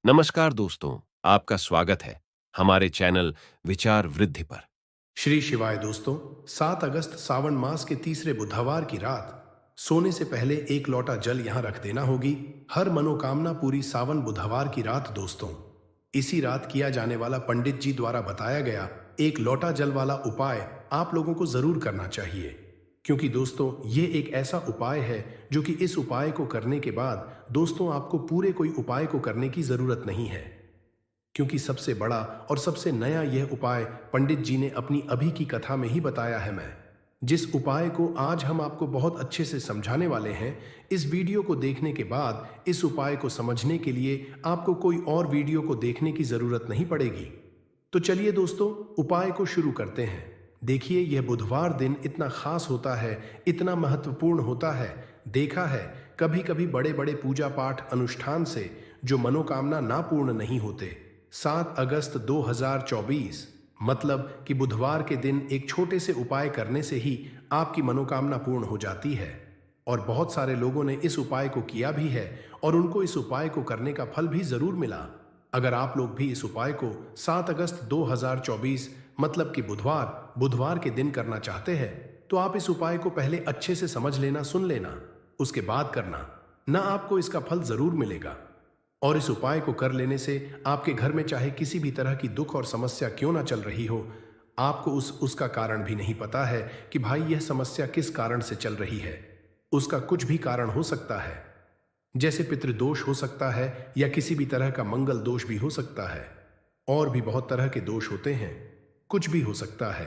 नमस्कार दोस्तों, आपका स्वागत है हमारे चैनल विचार वृद्धि पर। श्री शिवाय दोस्तों। 7 अगस्त सावन मास के तीसरे बुधवार की रात सोने से पहले एक लोटा जल यहाँ रख देना होगी। हर मनोकामना पूरी सावन बुधवार की रात दोस्तों। इसी रात किया जाने वाला पंडित जी द्वारा बताया गया एक लोटा जल वाला उपाय आप लोगों को जरूर करना चाहिए, क्योंकि दोस्तों ये एक ऐसा उपाय है जो कि इस उपाय को करने के बाद दोस्तों आपको पूरे कोई उपाय को करने की जरूरत नहीं है, क्योंकि सबसे बड़ा और सबसे नया यह उपाय पंडित जी ने अपनी अभी की कथा में ही बताया है। मैं जिस उपाय को आज हम आपको बहुत अच्छे से समझाने वाले हैं, इस वीडियो को देखने के बाद इस उपाय को समझने के लिए आपको कोई और वीडियो को देखने की जरूरत नहीं पड़ेगी। तो चलिए दोस्तों, उपाय को शुरू करते हैं। देखिए, यह बुधवार दिन इतना खास होता है, इतना महत्वपूर्ण होता है। देखा है कभी कभी बड़े बड़े पूजा पाठ अनुष्ठान से जो मनोकामना ना पूर्ण नहीं होते। 7 अगस्त 2024 मतलब कि बुधवार के दिन एक छोटे से उपाय करने से ही आपकी मनोकामना पूर्ण हो जाती है। और बहुत सारे लोगों ने इस उपाय को किया भी है और उनको इस उपाय को करने का फल भी जरूर मिला। अगर आप लोग भी इस उपाय को 7 अगस्त 2024 मतलब कि बुधवार के दिन करना चाहते हैं, तो आप इस उपाय को पहले अच्छे से समझ लेना, सुन लेना, उसके बाद करना, ना आपको इसका फल जरूर मिलेगा। और इस उपाय को कर लेने से आपके घर में चाहे किसी भी तरह की दुख और समस्या क्यों ना चल रही हो, आपको उसका कारण भी नहीं पता है कि भाई यह समस्या किस कारण से चल रही है। उसका कुछ भी कारण हो सकता है, जैसे पितृदोष हो सकता है या किसी भी तरह का मंगल दोष भी हो सकता है, और भी बहुत तरह के दोष होते हैं, कुछ भी हो सकता है।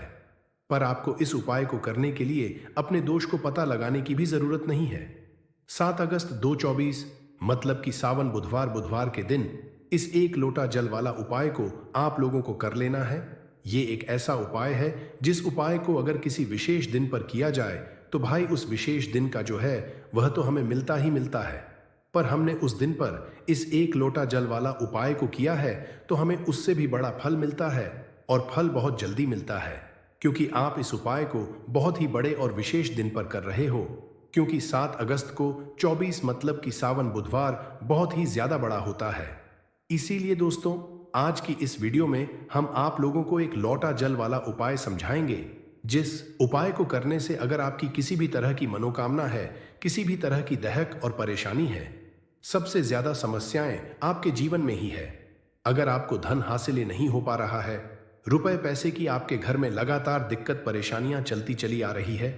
पर आपको इस उपाय को करने के लिए अपने दोष को पता लगाने की भी जरूरत नहीं है। 7 अगस्त 2024 मतलब कि सावन बुधवार के दिन इस एक लोटा जल वाला उपाय को आप लोगों को कर लेना है। ये एक ऐसा उपाय है जिस उपाय को अगर किसी विशेष दिन पर किया जाए तो भाई उस विशेष दिन का जो है वह तो हमें मिलता ही मिलता है। पर हमने उस दिन पर इस एक लोटा जल वाला उपाय को किया है तो हमें उससे भी बड़ा फल मिलता है, और फल बहुत जल्दी मिलता है, क्योंकि आप इस उपाय को बहुत ही बड़े और विशेष दिन पर कर रहे हो। क्योंकि 7 अगस्त को 24 मतलब कि सावन बुधवार बहुत ही ज्यादा बड़ा होता है। इसीलिए दोस्तों, आज की इस वीडियो में हम आप लोगों को एक लोटा जल वाला उपाय समझाएंगे, जिस उपाय को करने से अगर आपकी किसी भी तरह की मनोकामना है, किसी भी तरह की दहक और परेशानी है, सबसे ज्यादा समस्याएं आपके जीवन में ही है। अगर आपको धन हासिल नहीं हो पा रहा है, रुपए पैसे की आपके घर में लगातार दिक्कत परेशानियां चलती चली आ रही है,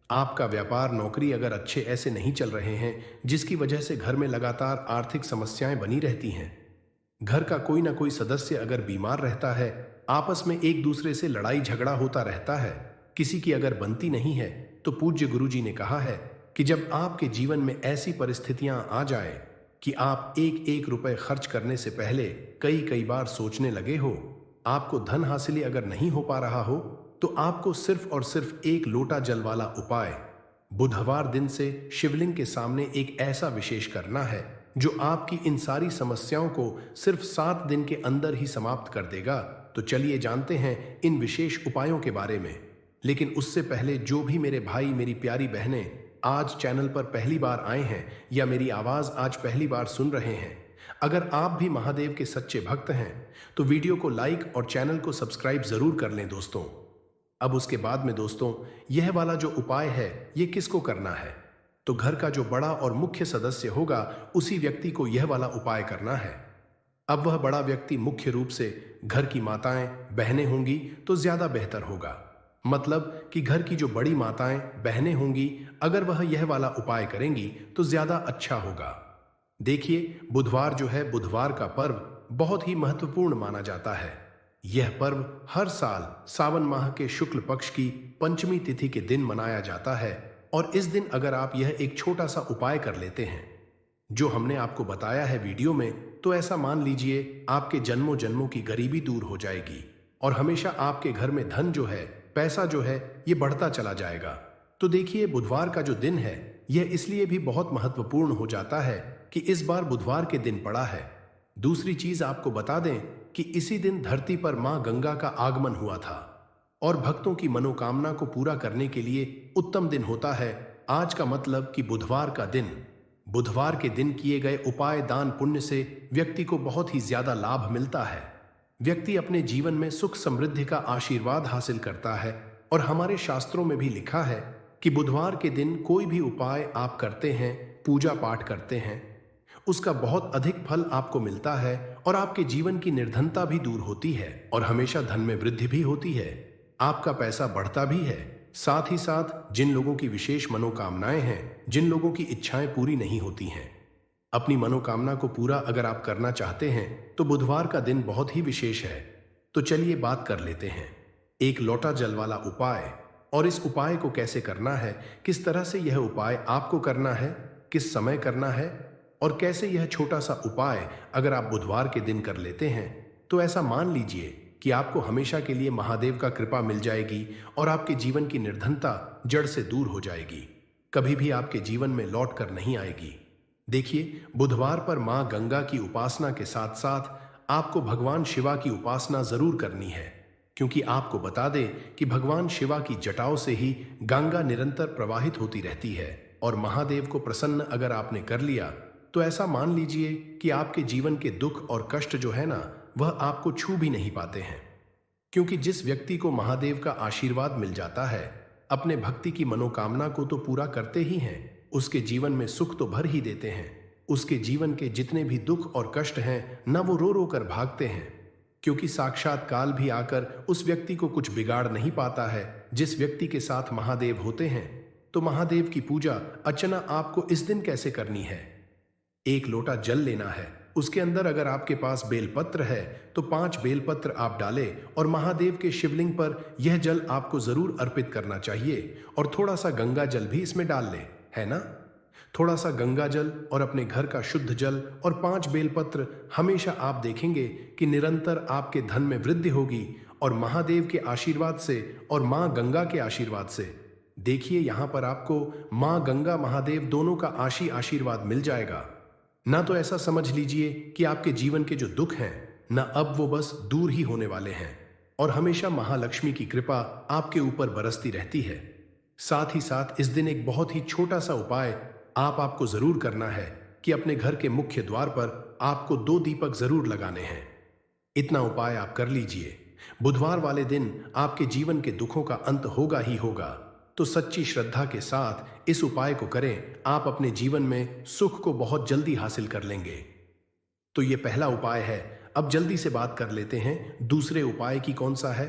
आपका व्यापार नौकरी अगर अच्छे ऐसे नहीं चल रहे हैं जिसकी वजह से घर में लगातार आर्थिक समस्याएं बनी रहती हैं, घर का कोई ना कोई सदस्य अगर बीमार रहता है, आपस में एक दूसरे से लड़ाई झगड़ा होता रहता है, किसी की अगर बनती नहीं है, तो पूज्य गुरुजी ने कहा है कि जब आपके जीवन में ऐसी परिस्थितियां आ जाए कि आप एक एक रुपए खर्च करने से पहले कई कई बार सोचने लगे हो, आपको धन हासिल अगर नहीं हो पा रहा हो, तो आपको सिर्फ और सिर्फ एक लोटा जल वाला उपाय बुधवार दिन से शिवलिंग के सामने एक ऐसा विशेष करना है जो आपकी इन सारी समस्याओं को सिर्फ 7 दिन के अंदर ही समाप्त कर देगा। तो चलिए जानते हैं इन विशेष उपायों के बारे में। लेकिन उससे पहले जो भी मेरे भाई मेरी प्यारी बहनें आज चैनल पर पहली बार आए हैं या मेरी आवाज आज पहली बार सुन रहे हैं, अगर आप भी महादेव के सच्चे भक्त हैं तो वीडियो को लाइक और चैनल को सब्सक्राइब जरूर कर लें दोस्तों। अब उसके बाद में दोस्तों, यह वाला जो उपाय है ये किसको करना है, तो घर का जो बड़ा और मुख्य सदस्य होगा उसी व्यक्ति को यह वाला उपाय करना है। अब वह बड़ा व्यक्ति मुख्य रूप से घर की माताएं बहनें होंगी तो ज्यादा बेहतर होगा। मतलब कि घर की जो बड़ी माताएं बहनें होंगी, अगर वह यह वाला उपाय करेंगी तो ज्यादा अच्छा होगा। देखिए, बुधवार जो है, बुधवार का पर्व बहुत ही महत्वपूर्ण माना जाता है। यह पर्व हर साल सावन माह के शुक्ल पक्ष की पंचमी तिथि के दिन मनाया जाता है, और इस दिन अगर आप यह एक छोटा सा उपाय कर लेते हैं जो हमने आपको बताया है वीडियो में, तो ऐसा मान लीजिए आपके जन्मों जन्मों की गरीबी दूर हो जाएगी और हमेशा आपके घर में धन जो है, पैसा जो है, ये बढ़ता चला जाएगा। तो देखिए, बुधवार का जो दिन है यह इसलिए भी बहुत महत्वपूर्ण हो जाता है कि इस बार बुधवार के दिन पड़ा है। दूसरी चीज आपको बता दें कि इसी दिन धरती पर मां गंगा का आगमन हुआ था, और भक्तों की मनोकामना को पूरा करने के लिए उत्तम दिन होता है आज का, मतलब कि बुधवार का दिन। बुधवार के दिन किए गए उपाय दान पुण्य से व्यक्ति को बहुत ही ज्यादा लाभ मिलता है। व्यक्ति अपने जीवन में सुख समृद्धि का आशीर्वाद हासिल करता है और हमारे शास्त्रों में भी लिखा है कि बुधवार के दिन कोई भी उपाय आप करते हैं, पूजा पाठ करते हैं, उसका बहुत अधिक फल आपको मिलता है और आपके जीवन की निर्धनता भी दूर होती है और हमेशा धन में वृद्धि भी होती है। आपका पैसा बढ़ता भी है। साथ ही साथ जिन लोगों की विशेष मनोकामनाएं हैं, जिन लोगों की इच्छाएं पूरी नहीं होती हैं, अपनी मनोकामना को पूरा अगर आप करना चाहते हैं तो बुधवार का दिन बहुत ही विशेष है। तो चलिए बात कर लेते हैं एक लोटा जल वाला उपाय, और इस उपाय को कैसे करना है, किस तरह से यह उपाय आपको करना है, किस समय करना है और कैसे यह छोटा सा उपाय अगर आप बुधवार के दिन कर लेते हैं तो ऐसा मान लीजिए कि आपको हमेशा के लिए महादेव का कृपा मिल जाएगी और आपके जीवन की निर्धनता जड़ से दूर हो जाएगी, कभी भी आपके जीवन में लौट कर नहीं आएगी। देखिए, बुधवार पर मां गंगा की उपासना के साथ साथ आपको भगवान शिवा की उपासना जरूर करनी है, क्योंकि आपको बता दें कि भगवान शिवा की जटाओं से ही गंगा निरंतर प्रवाहित होती रहती है और महादेव को प्रसन्न अगर आपने कर लिया तो ऐसा मान लीजिए कि आपके जीवन के दुख और कष्ट जो है ना, वह आपको छू भी नहीं पाते हैं। क्योंकि जिस व्यक्ति को महादेव का आशीर्वाद मिल जाता है, अपने भक्ति की मनोकामना को तो पूरा करते ही हैं, उसके जीवन में सुख तो भर ही देते हैं। उसके जीवन के जितने भी दुख और कष्ट हैं न, वो रो रो कर भागते हैं, क्योंकि साक्षात काल भी आकर उस व्यक्ति को कुछ बिगाड़ नहीं पाता है। जिस व्यक्ति के साथ महादेव होते हैं, तो महादेव की पूजा अर्चना आपको इस दिन कैसे करनी है। एक लोटा जल लेना है, उसके अंदर अगर आपके पास बेलपत्र है तो 5 बेलपत्र आप डालें और महादेव के शिवलिंग पर यह जल आपको जरूर अर्पित करना चाहिए और थोड़ा सा गंगा जल भी इसमें डाल लें, है ना। थोड़ा सा गंगा जल और अपने घर का शुद्ध जल और 5 बेलपत्र, हमेशा आप देखेंगे कि निरंतर आपके धन में वृद्धि होगी और महादेव के आशीर्वाद से और मां गंगा के आशीर्वाद से। देखिए, यहां पर आपको मां गंगा महादेव दोनों का आशीर्वाद मिल जाएगा। ना तो ऐसा समझ लीजिए कि आपके जीवन के जो दुख हैं ना, अब वो बस दूर ही होने वाले हैं और हमेशा महालक्ष्मी की कृपा आपके ऊपर बरसती रहती है। साथ ही साथ इस दिन एक बहुत ही छोटा सा उपाय आपको जरूर करना है कि अपने घर के मुख्य द्वार पर आपको 2 दीपक जरूर लगाने हैं। इतना उपाय आप कर लीजिए। बुधवार वाले दिन आपके जीवन के दुखों का अंत होगा ही होगा। तो सच्ची श्रद्धा के साथ इस उपाय को करें, आप अपने जीवन में सुख को बहुत जल्दी हासिल कर लेंगे। तो ये पहला उपाय है। अब जल्दी से बात कर लेते हैं दूसरे उपाय की। कौन सा है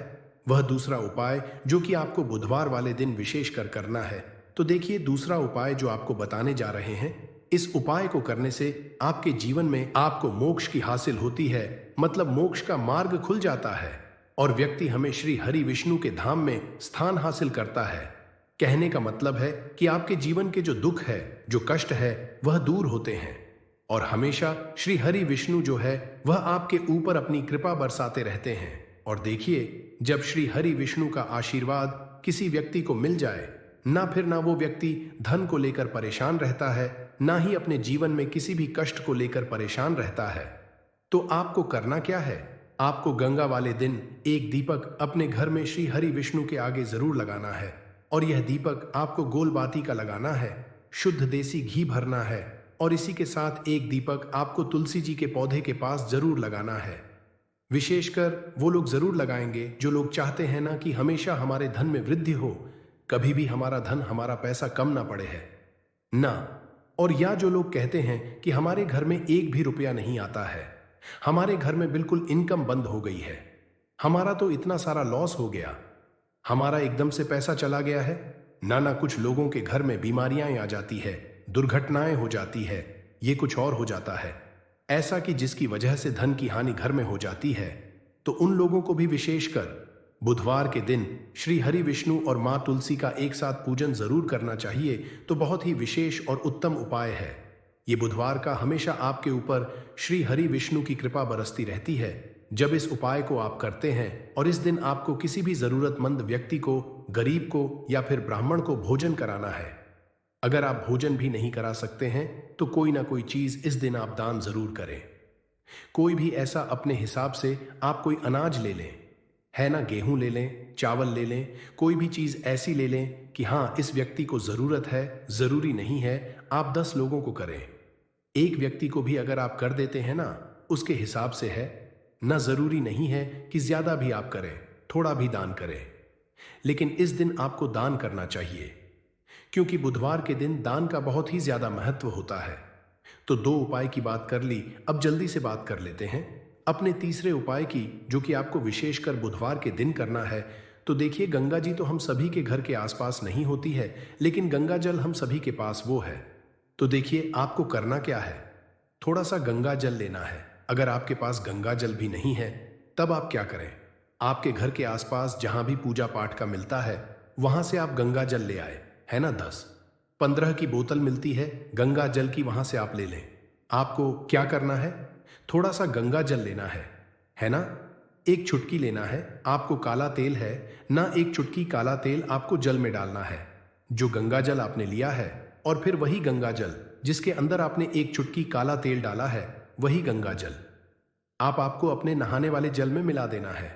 वह दूसरा उपाय जो कि आपको बुधवार वाले दिन विशेष कर करना है। तो देखिए, दूसरा उपाय जो आपको बताने जा रहे हैं, इस उपाय को करने से आपके जीवन में आपको मोक्ष की हासिल होती है, मतलब मोक्ष का मार्ग खुल जाता है और व्यक्ति हमें श्री हरि विष्णु के धाम में स्थान हासिल करता है। कहने का मतलब है कि आपके जीवन के जो दुख है, जो कष्ट है, वह दूर होते हैं और हमेशा श्री हरि विष्णु जो है वह आपके ऊपर अपनी कृपा बरसाते रहते हैं। और देखिए, जब श्री हरि विष्णु का आशीर्वाद किसी व्यक्ति को मिल जाए, ना फिर ना वो व्यक्ति धन को लेकर परेशान रहता है, ना ही अपने जीवन में किसी भी कष्ट को लेकर परेशान रहता है। तो आपको करना क्या है, आपको गंगा वाले दिन एक दीपक अपने घर में श्री हरि विष्णु के आगे जरूर लगाना है और यह दीपक आपको गोल बाती का लगाना है, शुद्ध देसी घी भरना है और इसी के साथ एक दीपक आपको तुलसी जी के पौधे के पास जरूर लगाना है। विशेषकर वो लोग जरूर लगाएंगे जो लोग चाहते हैं ना कि हमेशा हमारे धन में वृद्धि हो, कभी भी हमारा धन, हमारा पैसा कम ना पड़े है ना। और या जो लोग कहते हैं कि हमारे घर में 1 भी रुपया नहीं आता है, हमारे घर में बिल्कुल इनकम बंद हो गई है, हमारा तो इतना सारा लॉस हो गया, हमारा एकदम से पैसा चला गया है ना। कुछ लोगों के घर में बीमारियां आ जाती है, दुर्घटनाएं हो जाती है, ये कुछ और हो जाता है ऐसा कि जिसकी वजह से धन की हानि घर में हो जाती है। तो उन लोगों को भी विशेषकर बुधवार के दिन श्री हरि विष्णु और मां तुलसी का एक साथ पूजन जरूर करना चाहिए। तो बहुत ही विशेष और उत्तम उपाय है ये बुधवार का। हमेशा आपके ऊपर श्री हरि विष्णु की कृपा बरसती रहती है जब इस उपाय को आप करते हैं। और इस दिन आपको किसी भी जरूरतमंद व्यक्ति को, गरीब को या फिर ब्राह्मण को भोजन कराना है। अगर आप भोजन भी नहीं करा सकते हैं तो कोई ना कोई चीज इस दिन आप दान जरूर करें। कोई भी ऐसा अपने हिसाब से आप कोई अनाज ले लें, है ना, गेहूं ले लें, चावल ले लें, कोई भी चीज ऐसी ले लें कि हाँ, इस व्यक्ति को जरूरत है, जरूरी नहीं है आप 10 लोगों को करें। एक व्यक्ति को भी अगर आप कर देते हैं ना, उसके हिसाब से है ना, जरूरी नहीं है कि ज्यादा भी आप करें, थोड़ा भी दान करें, लेकिन इस दिन आपको दान करना चाहिए, क्योंकि बुधवार के दिन दान का बहुत ही ज्यादा महत्व होता है। तो दो उपाय की बात कर ली, अब जल्दी से बात कर लेते हैं अपने तीसरे उपाय की, जो कि आपको विशेषकर बुधवार के दिन करना है। तो देखिए, गंगा जी तो हम सभी के घर के आसपास नहीं होती है, लेकिन गंगा जल हम सभी के पास वो है। तो देखिए, आपको करना क्या है, थोड़ा सा गंगा जल लेना है। अगर आपके पास गंगा जल भी नहीं है, तब आप क्या करें, आपके घर के आसपास जहां भी पूजा पाठ का मिलता है, वहां से आप गंगा जल ले आए, है ना। 10-15 की बोतल मिलती है गंगा जल की, वहां से आप ले लें। आपको क्या करना है, थोड़ा सा गंगा जल लेना है ना। एक चुटकी लेना है आपको, काला तेल है ना, एक चुटकी काला तेल आपको जल में डालना है, जो गंगा जल आपने लिया है, और फिर वही गंगा जल जिसके अंदर आपने एक चुटकी काला तेल डाला है, वही गंगा जल आपको अपने नहाने वाले जल में मिला देना है।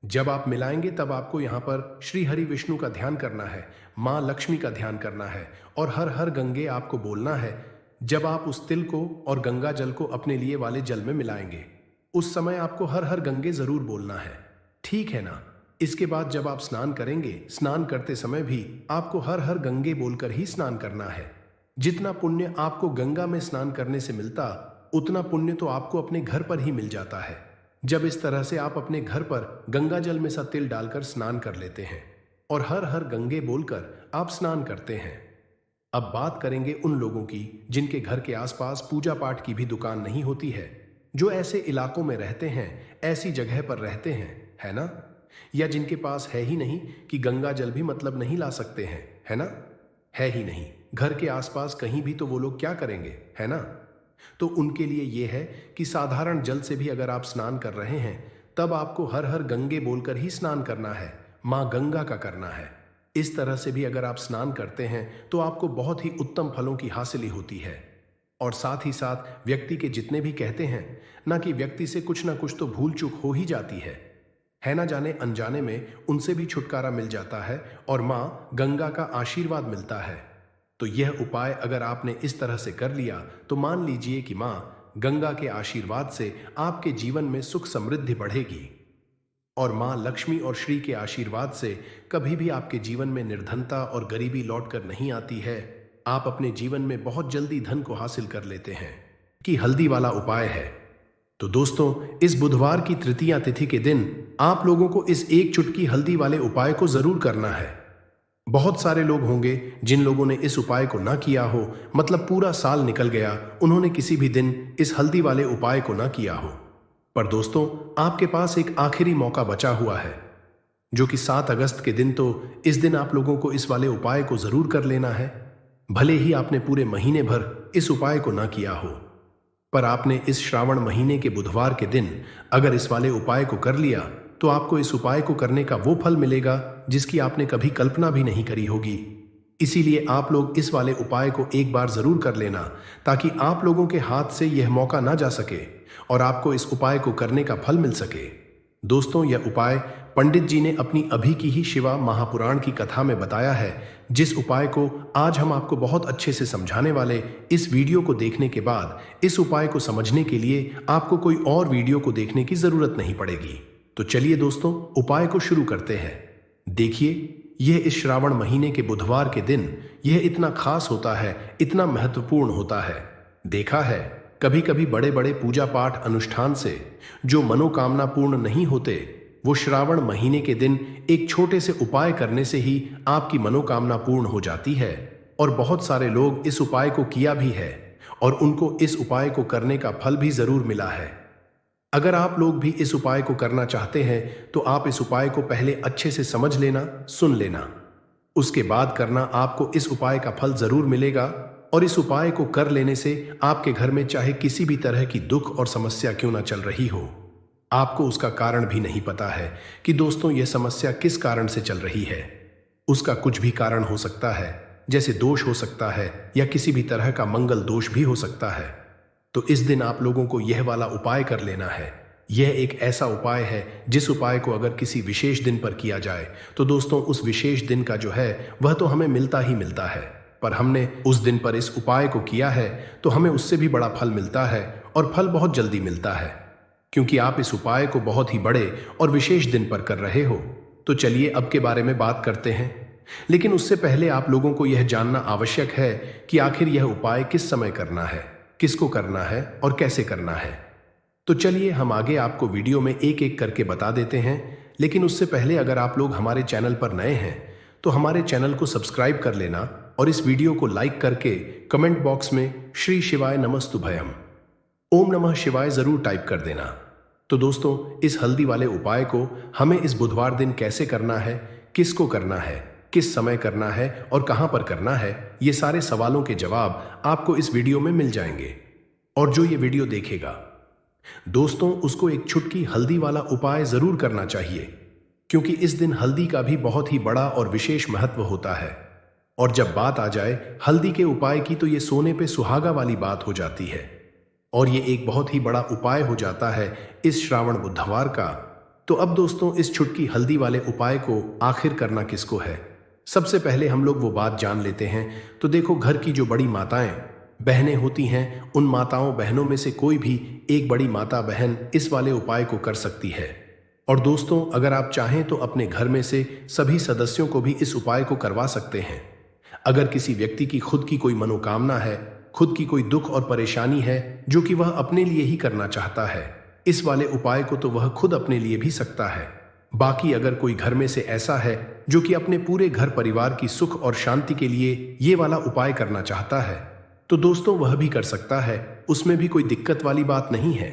जब आप मिलाएंगे तब आपको यहां पर श्री हरि विष्णु का ध्यान करना है, मां लक्ष्मी का ध्यान करना है, और हर हर गंगे आपको बोलना है। जब आप उस तिल को और गंगा जल को अपने लिए वाले जल में मिलाएंगे, उस समय आपको हर हर गंगे जरूर बोलना है, ठीक है ना। इसके बाद जब आप स्नान करेंगे, स्नान करते समय भी आपको हर हर गंगे बोलकर ही स्नान करना है। जितना पुण्य आपको गंगा में स्नान करने से मिलता, उतना पुण्य तो आपको अपने घर पर ही मिल जाता है, जब इस तरह से आप अपने घर पर गंगा जल में सा तिल डालकर स्नान कर लेते हैं और हर हर गंगे बोलकर आप स्नान करते हैं। अब बात करेंगे उन लोगों की जिनके घर के आसपास पूजा पाठ की भी दुकान नहीं होती है, जो ऐसे इलाकों में रहते हैं, ऐसी जगह पर रहते हैं, है ना, या जिनके पास है ही नहीं कि गंगा जल भी मतलब नहीं ला सकते हैं, है ना, है ही नहीं घर के आसपास कहीं भी, तो वो लोग क्या करेंगे, है ना। तो उनके लिए यह है कि साधारण जल से भी अगर आप स्नान कर रहे हैं, तब आपको हर हर गंगे बोलकर ही स्नान करना है, मां गंगा का करना है। इस तरह से भी अगर आप स्नान करते हैं तो आपको बहुत ही उत्तम फलों की हासिली होती है। और साथ ही साथ व्यक्ति के जितने भी कहते हैं ना कि व्यक्ति से कुछ ना कुछ तो भूल चूक हो ही जाती है ना, जाने अनजाने में उनसे भी छुटकारा मिल जाता है और मां गंगा का आशीर्वाद मिलता है। तो यह उपाय अगर आपने इस तरह से कर लिया, तो मान लीजिए कि मां गंगा के आशीर्वाद से आपके जीवन में सुख समृद्धि बढ़ेगी, और मां लक्ष्मी और श्री के आशीर्वाद से कभी भी आपके जीवन में निर्धनता और गरीबी लौट कर नहीं आती है। आप अपने जीवन में बहुत जल्दी धन को हासिल कर लेते हैं। कि हल्दी वाला उपाय है। तो दोस्तों, इस बुधवार की तृतीया तिथि के दिन आप लोगों को इस एक चुटकी हल्दी वाले उपाय को जरूर करना है। बहुत सारे लोग होंगे जिन लोगों ने इस उपाय को ना किया हो, मतलब पूरा साल निकल गया, उन्होंने किसी भी दिन इस हल्दी वाले उपाय को ना किया हो। पर दोस्तों, आपके पास एक आखिरी मौका बचा हुआ है, जो कि 7 अगस्त के दिन। तो इस दिन आप लोगों को इस वाले उपाय को जरूर कर लेना है। भले ही आपने पूरे महीने भर इस उपाय को ना किया हो, पर आपने इस श्रावण महीने के बुधवार के दिन अगर इस वाले उपाय को कर लिया, तो आपको इस उपाय को करने का वो फल मिलेगा जिसकी आपने कभी कल्पना भी नहीं करी होगी। इसीलिए आप लोग इस वाले उपाय को एक बार जरूर कर लेना, ताकि आप लोगों के हाथ से यह मौका ना जा सके और आपको इस उपाय को करने का फल मिल सके। दोस्तों, यह उपाय पंडित जी ने अपनी अभी की ही शिवा महापुराण की कथा में बताया है, जिस उपाय को आज हम आपको बहुत अच्छे से समझाने वाले। इस वीडियो को देखने के बाद इस उपाय को समझने के लिए आपको कोई और वीडियो को देखने की जरूरत नहीं पड़ेगी। तो चलिए दोस्तों, उपाय को शुरू करते हैं। देखिए, यह इस श्रावण महीने के बुधवार के दिन यह इतना खास होता है, इतना महत्वपूर्ण होता है। देखा है, कभी कभी बड़े बड़े पूजा पाठ अनुष्ठान से जो मनोकामना पूर्ण नहीं होते, वो श्रावण महीने के दिन एक छोटे से उपाय करने से ही आपकी मनोकामना पूर्ण हो जाती है। और बहुत सारे लोग इस उपाय को किया भी है और उनको इस उपाय को करने का फल भी जरूर मिला है। अगर आप लोग भी इस उपाय को करना चाहते हैं, तो आप इस उपाय को पहले अच्छे से समझ लेना, सुन लेना, उसके बाद करना। आपको इस उपाय का फल जरूर मिलेगा, और इस उपाय को कर लेने से आपके घर में चाहे किसी भी तरह की दुख और समस्या क्यों ना चल रही हो, आपको उसका कारण भी नहीं पता है कि दोस्तों यह समस्या किस कारण से चल रही है। उसका कुछ भी कारण हो सकता है, जैसे दोष हो सकता है या किसी भी तरह का मंगल दोष भी हो सकता है। तो इस दिन आप लोगों को यह वाला उपाय कर लेना है। यह एक ऐसा उपाय है जिस उपाय को अगर किसी विशेष दिन पर किया जाए, तो दोस्तों उस विशेष दिन का जो है वह तो हमें मिलता ही मिलता है। पर हमने उस दिन पर इस उपाय को किया है तो हमें उससे भी बड़ा फल मिलता है, और फल बहुत जल्दी मिलता है, क्योंकि आप इस उपाय को बहुत ही बड़े और विशेष दिन पर कर रहे हो। तो चलिए अब के बारे में बात करते हैं, लेकिन उससे पहले आप लोगों को यह जानना आवश्यक है कि आखिर यह उपाय किस समय करना है, किसको करना है और कैसे करना है। तो चलिए हम आगे आपको वीडियो में एक एक करके बता देते हैं, लेकिन उससे पहले अगर आप लोग हमारे चैनल पर नए हैं तो हमारे चैनल को सब्सक्राइब कर लेना और इस वीडियो को लाइक करके कमेंट बॉक्स में श्री शिवाय नमस्तुभयम, ओम नमः शिवाय जरूर टाइप कर देना। तो दोस्तों, इस हल्दी वाले उपाय को हमें इस बुधवार दिन कैसे करना है, किसको करना है, किस समय करना है और कहां पर करना है, ये सारे सवालों के जवाब आपको इस वीडियो में मिल जाएंगे। और जो ये वीडियो देखेगा दोस्तों, उसको एक चुटकी हल्दी वाला उपाय जरूर करना चाहिए, क्योंकि इस दिन हल्दी का भी बहुत ही बड़ा और विशेष महत्व होता है। और जब बात आ जाए हल्दी के उपाय की तो ये सोने पे सुहागा वाली बात हो जाती है, और ये एक बहुत ही बड़ा उपाय हो जाता है इस श्रावण बुधवार का। तो अब दोस्तों, इस चुटकी हल्दी वाले उपाय को आखिर करना किसको है, सबसे पहले हम लोग वो बात जान लेते हैं। तो देखो, घर की जो बड़ी माताएं बहनें होती हैं, उन माताओं बहनों में से कोई भी एक बड़ी माता बहन इस वाले उपाय को कर सकती है। और दोस्तों, अगर आप चाहें तो अपने घर में से सभी सदस्यों को भी इस उपाय को करवा सकते हैं। अगर किसी व्यक्ति की खुद की कोई मनोकामना है, खुद की कोई दुख और परेशानी है जो कि वह अपने लिए ही करना चाहता है, इस वाले उपाय को तो वह खुद अपने लिए भी सकता है। बाकी अगर कोई घर में से ऐसा है जो कि अपने पूरे घर परिवार की सुख और शांति के लिए ये वाला उपाय करना चाहता है, तो दोस्तों वह भी कर सकता है, उसमें भी कोई दिक्कत वाली बात नहीं है।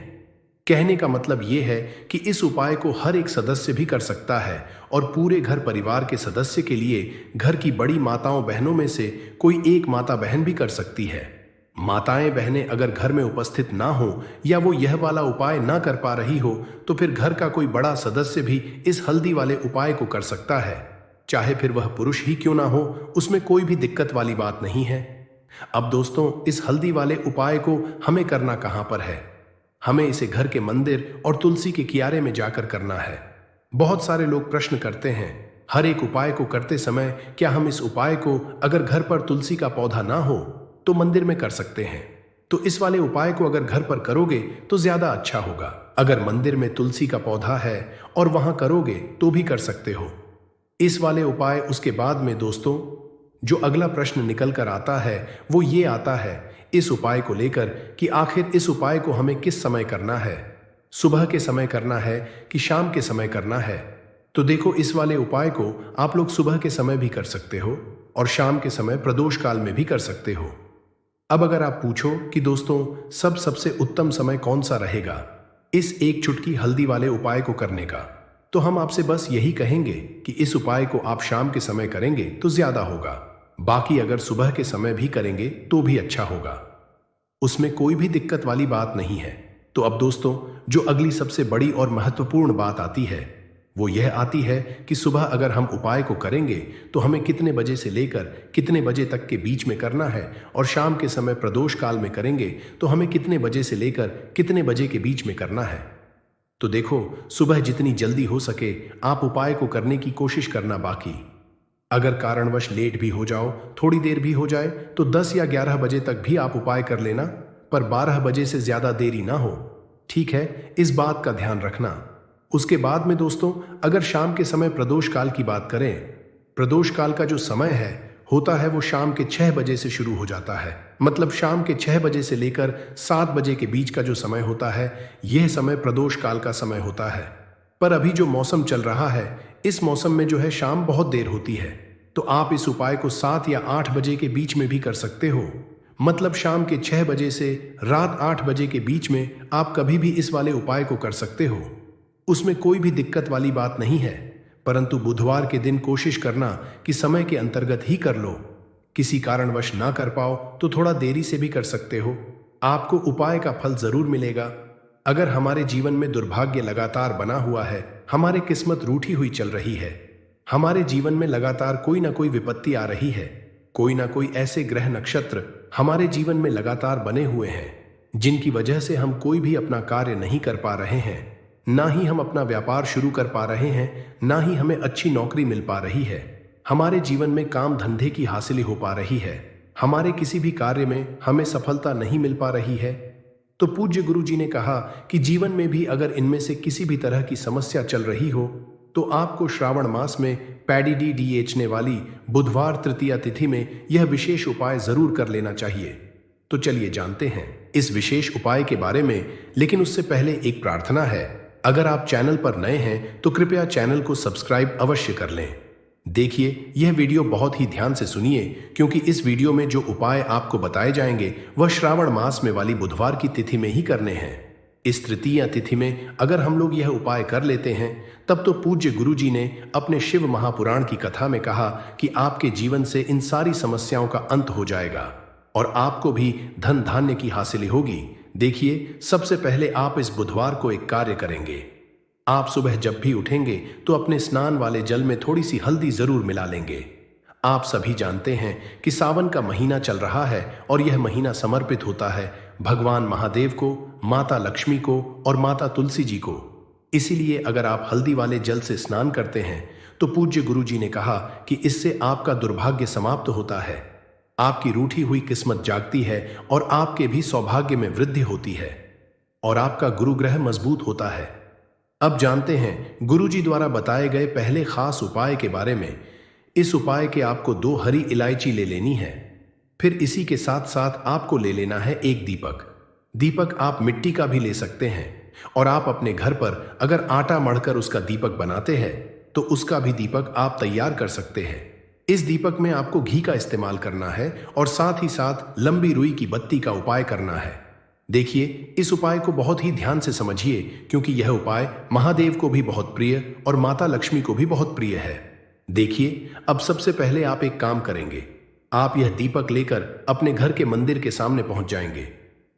कहने का मतलब ये है कि इस उपाय को हर एक सदस्य भी कर सकता है, और पूरे घर परिवार के सदस्य के लिए घर की बड़ी माताओं बहनों में से कोई एक माता बहन भी कर सकती है। माताएं बहनें अगर घर में उपस्थित ना हो या वो यह वाला उपाय ना कर पा रही हो, तो फिर घर का कोई बड़ा सदस्य भी इस हल्दी वाले उपाय को कर सकता है, चाहे फिर वह पुरुष ही क्यों ना हो, उसमें कोई भी दिक्कत वाली बात नहीं है। अब दोस्तों, इस हल्दी वाले उपाय को हमें करना कहां पर है? हमें इसे घर के मंदिर और तुलसी के कियारे में जाकर करना है। बहुत सारे लोग प्रश्न करते हैं, हर एक उपाय को करते समय क्या हम इस उपाय को अगर घर पर तुलसी का पौधा ना हो तो मंदिर में कर सकते हैं? तो इस वाले उपाय को अगर घर पर करोगे तो ज्यादा अच्छा होगा। अगर मंदिर में तुलसी का पौधा है और वहां करोगे तो भी कर सकते हो इस वाले उपाय। उसके बाद में दोस्तों, जो अगला प्रश्न निकल कर आता है वो ये आता है इस उपाय को लेकर कि आखिर इस उपाय को हमें किस समय करना है, सुबह के समय करना है कि शाम के समय करना है? तो देखो, इस वाले उपाय को आप लोग सुबह के समय भी कर सकते हो और शाम के समय प्रदोष काल में भी कर सकते हो। अब अगर आप पूछो कि दोस्तों सबसे उत्तम समय कौन सा रहेगा इस एक चुटकी हल्दी वाले उपाय को करने का, तो हम आपसे बस यही कहेंगे कि इस उपाय को आप शाम के समय करेंगे तो ज्यादा होगा। बाकी अगर सुबह के समय भी करेंगे तो भी अच्छा होगा, उसमें कोई भी दिक्कत वाली बात नहीं है। तो अब दोस्तों, जो अगली सबसे बड़ी और महत्वपूर्ण बात आती है वो यह आती है कि सुबह अगर हम उपाय को करेंगे तो हमें कितने बजे से लेकर कितने बजे तक के बीच में करना है, और शाम के समय प्रदोष काल में करेंगे तो हमें कितने बजे से लेकर कितने बजे के बीच में करना है। तो देखो, सुबह जितनी जल्दी हो सके आप उपाय को करने की कोशिश करना। बाकी अगर कारणवश लेट भी हो जाओ, थोड़ी देर भी हो जाए, तो 10 या 11 बजे तक भी आप उपाय कर लेना, पर 12 बजे से ज्यादा देरी ना हो, ठीक है? इस बात का ध्यान रखना। उसके बाद में दोस्तों, अगर शाम के समय प्रदोष काल की बात करें, प्रदोष काल का जो समय है होता है वो शाम के 6 बजे से शुरू हो जाता है। मतलब शाम के 6 बजे से लेकर 7 बजे के बीच का जो समय होता है, यह समय प्रदोष काल का समय होता है। पर अभी जो मौसम चल रहा है, इस मौसम में जो है शाम बहुत देर होती है, तो आप इस उपाय को 7 या 8 बजे के बीच में भी कर सकते हो। मतलब शाम के 6 बजे से रात 8 बजे के बीच में आप कभी भी इस वाले उपाय को कर सकते हो, उसमें कोई भी दिक्कत वाली बात नहीं है। परंतु बुधवार के दिन कोशिश करना कि समय के अंतर्गत ही कर लो। किसी कारणवश ना कर पाओ तो थोड़ा देरी से भी कर सकते हो, आपको उपाय का फल जरूर मिलेगा। अगर हमारे जीवन में दुर्भाग्य लगातार बना हुआ है, हमारी किस्मत रूठी हुई चल रही है, हमारे जीवन में लगातार कोई ना कोई विपत्ति आ रही है, कोई ना कोई ऐसे ग्रह नक्षत्र हमारे जीवन में लगातार बने हुए हैं जिनकी वजह से हम कोई भी अपना कार्य नहीं कर पा रहे हैं, ना ही हम अपना व्यापार शुरू कर पा रहे हैं, ना ही हमें अच्छी नौकरी मिल पा रही है, हमारे जीवन में काम धंधे की हासिल हो पा रही है, हमारे किसी भी कार्य में हमें सफलता नहीं मिल पा रही है? तो पूज्य गुरु जी ने कहा कि जीवन में भी अगर इनमें से किसी भी तरह की समस्या चल रही हो तो आपको श्रावण मास में पैडी डीएचने वाली बुधवार तृतीया तिथि में यह विशेष उपाय जरूर कर लेना चाहिए। तो चलिए जानते हैं इस विशेष उपाय के बारे में, लेकिन उससे पहले एक प्रार्थना है। अगर आप चैनल पर नए हैं तो कृपया चैनल को सब्सक्राइब अवश्य कर लें। देखिए, यह वीडियो बहुत ही ध्यान से सुनिए, क्योंकि इस वीडियो में जो उपाय आपको बताए जाएंगे वह श्रावण मास में वाली बुधवार की तिथि में ही करने हैं। इस तृतीया तिथि में अगर हम लोग यह उपाय कर लेते हैं तब तो पूज्य गुरु जी ने अपने शिव महापुराण की कथा में कहा कि आपके जीवन से इन सारी समस्याओं का अंत हो जाएगा और आपको भी धन धान्य की हासिल होगी। देखिए, सबसे पहले आप इस बुधवार को एक कार्य करेंगे। आप सुबह जब भी उठेंगे तो अपने स्नान वाले जल में थोड़ी सी हल्दी जरूर मिला लेंगे। आप सभी जानते हैं कि सावन का महीना चल रहा है और यह महीना समर्पित होता है भगवान महादेव को, माता लक्ष्मी को और माता तुलसी जी को। इसीलिए अगर आप हल्दी वाले जल से स्नान करते हैं तो पूज्य गुरु जी ने कहा कि इससे आपका दुर्भाग्य समाप्त होता है, आपकी रूठी हुई किस्मत जागती है और आपके भी सौभाग्य में वृद्धि होती है और आपका गुरु ग्रह मजबूत होता है। अब जानते हैं गुरु जी द्वारा बताए गए पहले खास उपाय के बारे में। इस उपाय के आपको 2 हरी इलायची ले लेनी है। फिर इसी के साथ साथ आपको ले लेना है एक दीपक। दीपक आप मिट्टी का भी ले सकते हैं और आप अपने घर पर अगर आटा मढ़कर उसका दीपक बनाते हैं तो उसका भी दीपक आप तैयार कर सकते हैं। इस दीपक में आपको घी का इस्तेमाल करना है और साथ ही साथ लंबी रुई की बत्ती का उपाय करना है। देखिए, इस उपाय को बहुत ही ध्यान से समझिए, क्योंकि यह उपाय महादेव को भी बहुत प्रिय और माता लक्ष्मी को भी बहुत प्रिय है। देखिए, अब सबसे पहले आप एक काम करेंगे। आप यह दीपक लेकर अपने घर के मंदिर के सामने पहुंच जाएंगे।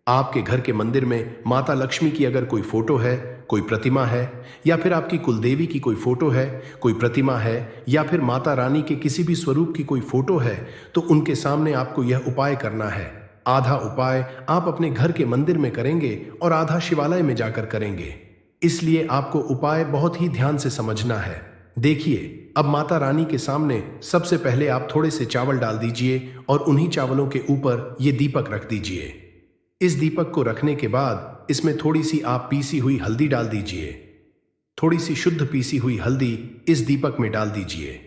आपके घर के मंदिर में माता लक्ष्मी की अगर कोई फोटो है, कोई प्रतिमा है, या फिर आपकी कुलदेवी की कोई फोटो है, कोई प्रतिमा है, या फिर माता रानी के किसी भी स्वरूप की कोई फोटो है, तो उनके सामने आपको यह उपाय करना है। आधा उपाय आप अपने घर के मंदिर में करेंगे और आधा शिवालय में जाकर करेंगे। इसलिए आपको उपाय बहुत ही ध्यान से समझना है। देखिए, अब माता रानी के सामने सबसे पहले आप थोड़े से चावल डाल दीजिए और उन्हीं चावलों के ऊपर ये दीपक रख दीजिए। इस दीपक को रखने के बाद इसमें थोड़ी सी आप पीसी हुई हल्दी डाल दीजिए। थोड़ी सी शुद्ध पीसी हुई हल्दी इस दीपक में डाल दीजिए।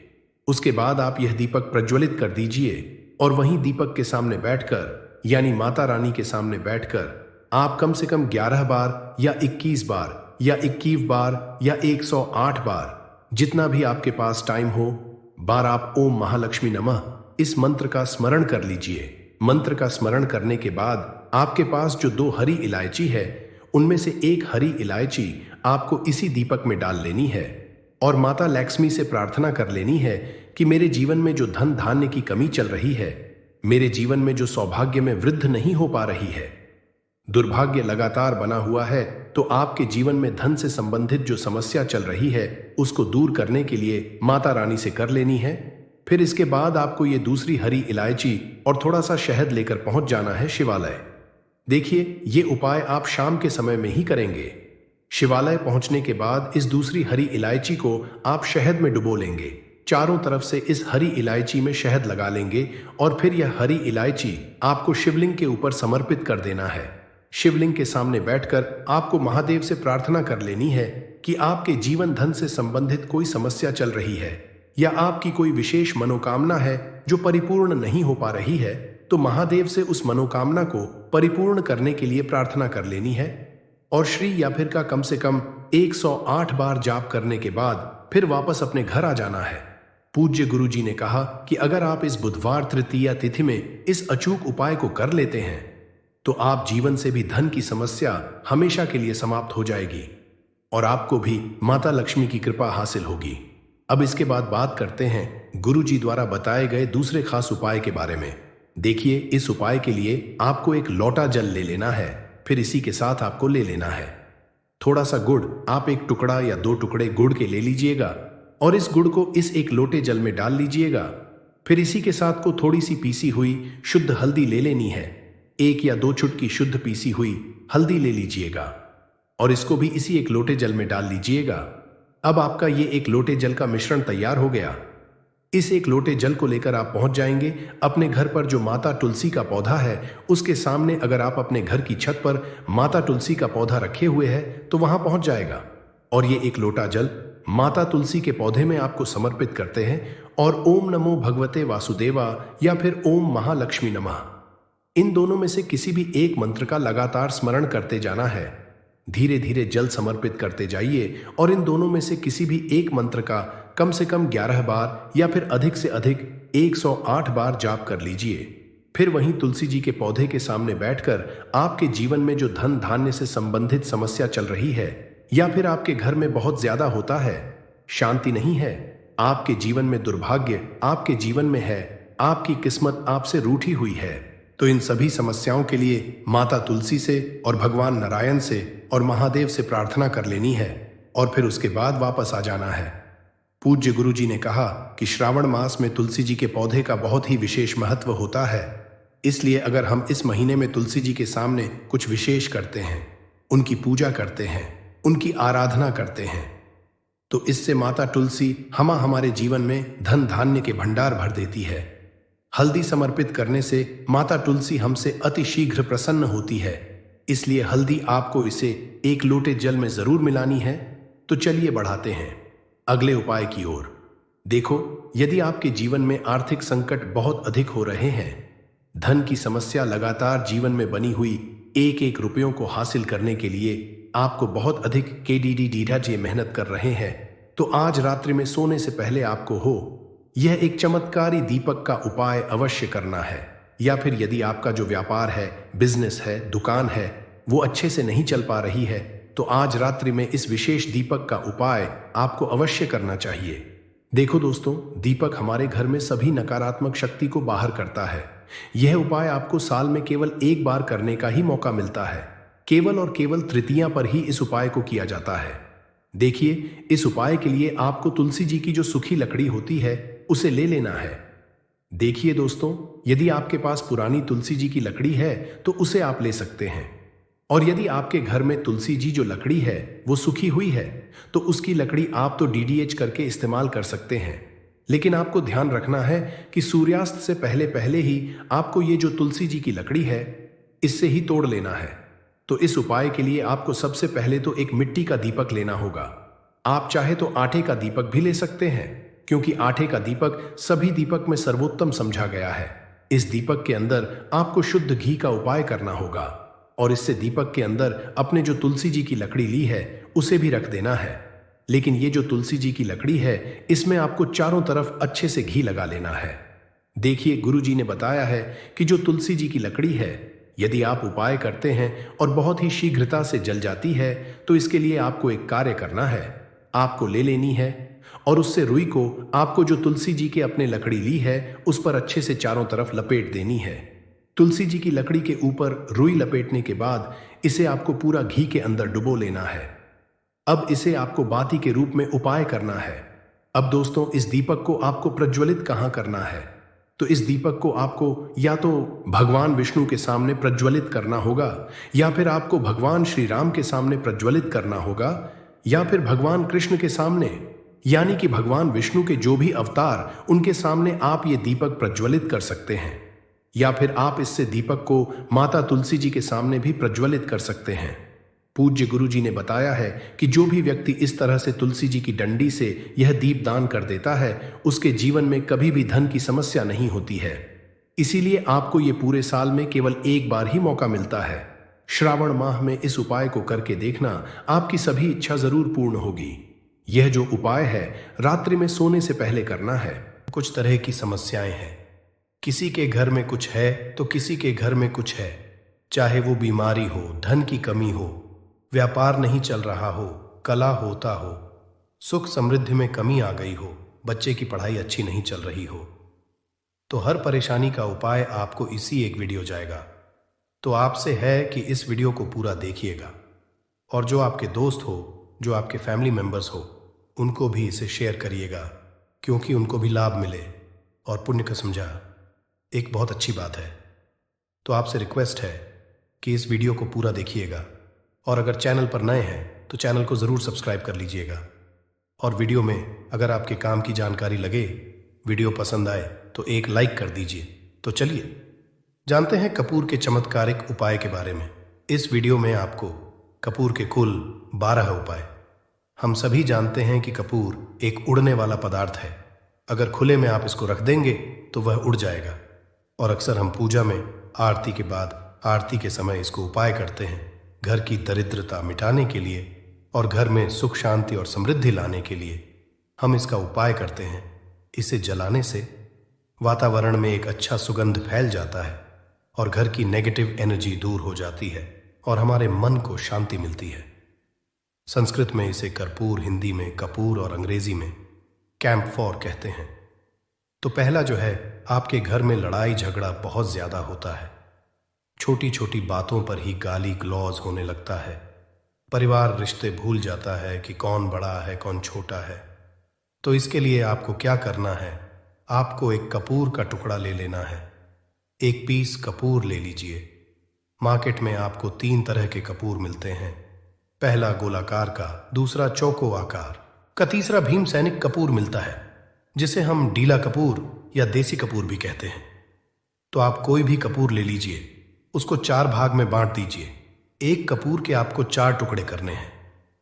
उसके बाद आप यह दीपक प्रज्वलित कर दीजिए और वहीं दीपक के सामने बैठकर, यानी माता रानी के सामने बैठकर आप कम से कम 11 बार या 21 बार या 21 बार या 108 बार, जितना भी आपके पास टाइम हो, बार आप ओम महालक्ष्मी नमः इस मंत्र का स्मरण कर लीजिए। मंत्र का स्मरण करने के बाद आपके पास जो 2 हरी इलायची है, उनमें से एक हरी इलायची आपको इसी दीपक में डाल लेनी है और माता लक्ष्मी से प्रार्थना कर लेनी है कि मेरे जीवन में जो धन धान्य की कमी चल रही है, मेरे जीवन में जो सौभाग्य में वृद्धि नहीं हो पा रही है, दुर्भाग्य लगातार बना हुआ है, तो आपके जीवन में धन से संबंधित जो समस्या चल रही है उसको दूर करने के लिए माता रानी से कर लेनी है। फिर इसके बाद आपको ये दूसरी हरी इलायची और थोड़ा सा शहद लेकर पहुंच जाना है शिवालय। देखिए, ये उपाय आप शाम के समय में ही करेंगे। शिवालय पहुंचने के बाद इस दूसरी हरी इलायची को आप शहद में डुबो लेंगे। चारों तरफ से इस हरी इलायची में शहद लगा लेंगे और फिर यह हरी इलायची आपको शिवलिंग के ऊपर समर्पित कर देना है। शिवलिंग के सामने बैठकर आपको महादेव से प्रार्थना कर लेनी है कि आपके जीवन धन से संबंधित कोई समस्या चल रही है या आपकी कोई विशेष मनोकामना है जो परिपूर्ण नहीं हो पा रही है, तो महादेव से उस मनोकामना को परिपूर्ण करने के लिए प्रार्थना कर लेनी है और श्री या फिर का कम से कम 108 बार जाप करने के बाद फिर वापस अपने घर आ जाना है। पूज्य गुरु जी ने कहा कि अगर आप इस बुधवार तृतीया तिथि में इस अचूक उपाय को कर लेते हैं तो आप जीवन से भी धन की समस्या हमेशा के लिए समाप्त हो जाएगी और आपको भी माता लक्ष्मी की कृपा हासिल होगी। अब इसके बाद बात करते हैं गुरु जी द्वारा बताए गए दूसरे खास उपाय के बारे में। देखिए, इस उपाय के लिए आपको एक लोटा जल ले लेना है। फिर इसी के साथ आपको ले लेना है थोड़ा सा गुड़। आप एक टुकड़ा या 2 टुकड़े गुड़ के ले लीजिएगा और इस गुड़ को इस एक लोटे जल में डाल लीजिएगा। फिर इसी के साथ को थोड़ी सी पीसी हुई शुद्ध हल्दी ले लेनी है। 1 या 2 चुटकी शुद्ध पीसी हुई हल्दी ले लीजिएगा और इसको भी इसी एक लोटे जल में डाल लीजिएगा। अब आपका ये एक लोटे जल का मिश्रण तैयार हो गया। इस एक लोटे जल को लेकर आप पहुंच जाएंगे अपने घर पर जो माता तुलसी का पौधा है उसके सामने। अगर आप अपने घर की छत पर माता तुलसी का पौधा रखे हुए हैं तो वहां पहुंच जाएगा और ये एक लोटा जल माता तुलसी के पौधे में आपको समर्पित करते हैं और ओम नमो भगवते वासुदेवा या फिर ओम महालक्ष्मी नमः, इन दोनों में से किसी भी एक मंत्र का लगातार स्मरण करते जाना है। धीरे धीरे जल समर्पित करते जाइए और इन दोनों में से किसी भी एक मंत्र का कम से कम 11 बार या फिर अधिक से अधिक 108 बार जाप कर लीजिए। फिर वहीं तुलसी जी के पौधे के सामने बैठकर आपके जीवन में जो धन धान्य से संबंधित समस्या चल रही है या फिर आपके घर में बहुत ज्यादा होता है, शांति नहीं है, आपके जीवन में दुर्भाग्य आपके जीवन में है, आपकी किस्मत आपसे रूठी हुई है, तो इन सभी समस्याओं के लिए माता तुलसी से और भगवान नारायण से और महादेव से प्रार्थना कर लेनी है और फिर उसके बाद वापस आ जाना है। पूज्य गुरु जी ने कहा कि श्रावण मास में तुलसी जी के पौधे का बहुत ही विशेष महत्व होता है, इसलिए अगर हम इस महीने में तुलसी जी के सामने कुछ विशेष करते हैं, उनकी पूजा करते हैं, उनकी आराधना करते हैं, तो इससे माता तुलसी हमारे जीवन में धन धान्य के भंडार भर देती है। हल्दी समर्पित करने से माता तुलसी हमसे अति शीघ्र प्रसन्न होती है, इसलिए हल्दी आपको इसे एक लोटे जल में जरूर मिलानी है। तो चलिए बढ़ाते हैं अगले उपाय की ओर। देखो, यदि आपके जीवन में आर्थिक संकट बहुत अधिक हो रहे हैं, धन की समस्या लगातार जीवन में बनी हुई, एक एक रुपयों को हासिल करने के लिए आपको बहुत अधिक KDD मेहनत कर रहे हैं, तो आज रात्रि में सोने से पहले आपको यह एक चमत्कारी दीपक का उपाय अवश्य करना है। या फिर यदि आपका जो व्यापार है, बिजनेस है, दुकान है, वो अच्छे से नहीं चल पा रही है, तो आज रात्रि में इस विशेष दीपक का उपाय आपको अवश्य करना चाहिए। देखो दोस्तों, दीपक हमारे घर में सभी नकारात्मक शक्ति को बाहर करता है। यह उपाय आपको साल में केवल एक बार करने का ही मौका मिलता है। केवल और केवल तृतीया पर ही इस उपाय को किया जाता है। देखिए, इस उपाय के लिए आपको तुलसी जी की जो सूखी लकड़ी होती है उसे ले लेना है। देखिए दोस्तों, यदि आपके पास पुरानी तुलसी जी की लकड़ी है तो उसे आप ले सकते हैं, और यदि आपके घर में तुलसी जी जो लकड़ी है वो सूखी हुई है तो उसकी लकड़ी आप तो DDH करके इस्तेमाल कर सकते हैं। लेकिन आपको ध्यान रखना है कि सूर्यास्त से पहले पहले ही आपको ये जो तुलसी जी की लकड़ी है इससे ही तोड़ लेना है। तो इस उपाय के लिए आपको सबसे पहले तो एक मिट्टी का दीपक लेना होगा। आप चाहे तो आटे का दीपक भी ले सकते हैं, क्योंकि आटे का दीपक सभी दीपक में सर्वोत्तम समझा गया है। इस दीपक के अंदर आपको शुद्ध घी का उपाय करना होगा और इससे दीपक के अंदर अपने जो तुलसी जी की लकड़ी ली है उसे भी रख देना है। लेकिन ये जो तुलसी जी की लकड़ी है इसमें आपको चारों तरफ अच्छे से घी लगा लेना है। देखिए, गुरु जी ने बताया है कि जो तुलसी जी की लकड़ी है, यदि आप उपाय करते हैं और बहुत ही शीघ्रता से जल जाती है, तो इसके लिए आपको एक कार्य करना है। आपको ले लेनी है और उससे रुई को आपको जो तुलसी जी के अपने लकड़ी ली है उस पर अच्छे से चारों तरफ लपेट देनी है। तुलसी जी की लकड़ी के ऊपर रुई लपेटने के बाद इसे आपको पूरा घी के अंदर डुबो लेना है। अब इसे आपको बाती के रूप में उपाय करना है। अब दोस्तों, इस दीपक को आपको प्रज्वलित कहाँ करना है? तो इस दीपक को आपको या तो भगवान विष्णु के सामने प्रज्वलित करना होगा, या फिर आपको भगवान श्री राम के सामने प्रज्वलित करना होगा, या फिर भगवान कृष्ण के सामने, यानी कि भगवान विष्णु के जो भी अवतार उनके सामने आप ये दीपक प्रज्वलित कर सकते हैं। या फिर आप इससे दीपक को माता तुलसी जी के सामने भी प्रज्वलित कर सकते हैं। पूज्य गुरु जी ने बताया है कि जो भी व्यक्ति इस तरह से तुलसी जी की डंडी से यह दीप दान कर देता है उसके जीवन में कभी भी धन की समस्या नहीं होती है। इसीलिए आपको ये पूरे साल में केवल एक बार ही मौका मिलता है। श्रावण माह में इस उपाय को करके देखना, आपकी सभी इच्छा जरूर पूर्ण होगी। यह जो उपाय है रात्रि में सोने से पहले करना है। कुछ तरह की समस्याएं हैं, किसी के घर में कुछ है तो किसी के घर में कुछ है, चाहे वो बीमारी हो, धन की कमी हो, व्यापार नहीं चल रहा हो, कला होता हो, सुख समृद्धि में कमी आ गई हो, बच्चे की पढ़ाई अच्छी नहीं चल रही हो, तो हर परेशानी का उपाय आपको इसी एक वीडियो जाएगा। तो आपसे है कि इस वीडियो को पूरा देखिएगा और जो आपके दोस्त हो, जो आपके फैमिली मेंबर्स हो, उनको भी इसे शेयर करिएगा, क्योंकि उनको भी लाभ मिले और पुण्य का समझा एक बहुत अच्छी बात है। तो आपसे रिक्वेस्ट है कि इस वीडियो को पूरा देखिएगा, और अगर चैनल पर नए हैं तो चैनल को ज़रूर सब्सक्राइब कर लीजिएगा। और वीडियो में अगर आपके काम की जानकारी लगे, वीडियो पसंद आए तो एक लाइक कर दीजिए। तो चलिए जानते हैं कपूर के चमत्कारिक उपाय के बारे में। इस वीडियो में आपको कपूर के कुल 12 उपाय। हम सभी जानते हैं कि कपूर एक उड़ने वाला पदार्थ है। अगर खुले में आप इसको रख देंगे तो वह उड़ जाएगा, और अक्सर हम पूजा में आरती के बाद आरती के समय इसको उपाय करते हैं। घर की दरिद्रता मिटाने के लिए और घर में सुख शांति और समृद्धि लाने के लिए हम इसका उपाय करते हैं। इसे जलाने से वातावरण में एक अच्छा सुगंध फैल जाता है और घर की नेगेटिव एनर्जी दूर हो जाती है और हमारे मन को शांति मिलती है। संस्कृत में इसे कर्पूर, हिंदी में कपूर और अंग्रेजी में कैम्फोर कहते हैं। तो पहला जो है, आपके घर में लड़ाई झगड़ा बहुत ज्यादा होता है। छोटी छोटी बातों पर ही गाली गलौज होने लगता है। परिवार रिश्ते भूल जाता है कि कौन बड़ा है कौन छोटा है। तो इसके लिए आपको क्या करना है, आपको एक कपूर का टुकड़ा ले लेना है। एक पीस कपूर ले लीजिए। मार्केट में आपको 3 तरह के कपूर मिलते हैं। पहला गोलाकार का, दूसरा चौको आकार का, तीसरा भीम सैनिक कपूर मिलता है, जिसे हम डीला कपूर या देसी कपूर भी कहते हैं। तो आप कोई भी कपूर ले लीजिए, उसको 4 भाग में बांट दीजिए। एक कपूर के आपको 4 टुकड़े करने हैं।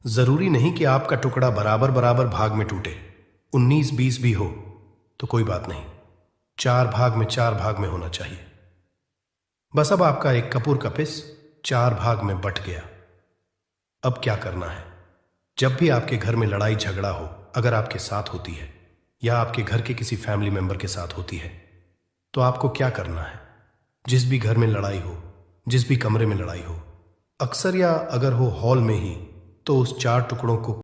जरूरी नहीं कि आपका टुकड़ा बराबर बराबर भाग में टूटे, 19-20 भी हो तो कोई बात नहीं, 4 भाग में होना चाहिए। बस अब आपका एक कपूर का पिस 4 भाग में बट गया। अब क्या करना है, जब भी आपके घर में लड़ाई झगड़ा हो, अगर आपके साथ होती है या आपके घर के किसी फैमिली मेंबर के साथ होती है, तो आपको क्या करना है, जिस भी घर में लड़ाई हो, जिस भी कमरे में लड़ाई हो, अक्सर या अगर हो हॉल में ही, तो उस 4 टुकड़ों को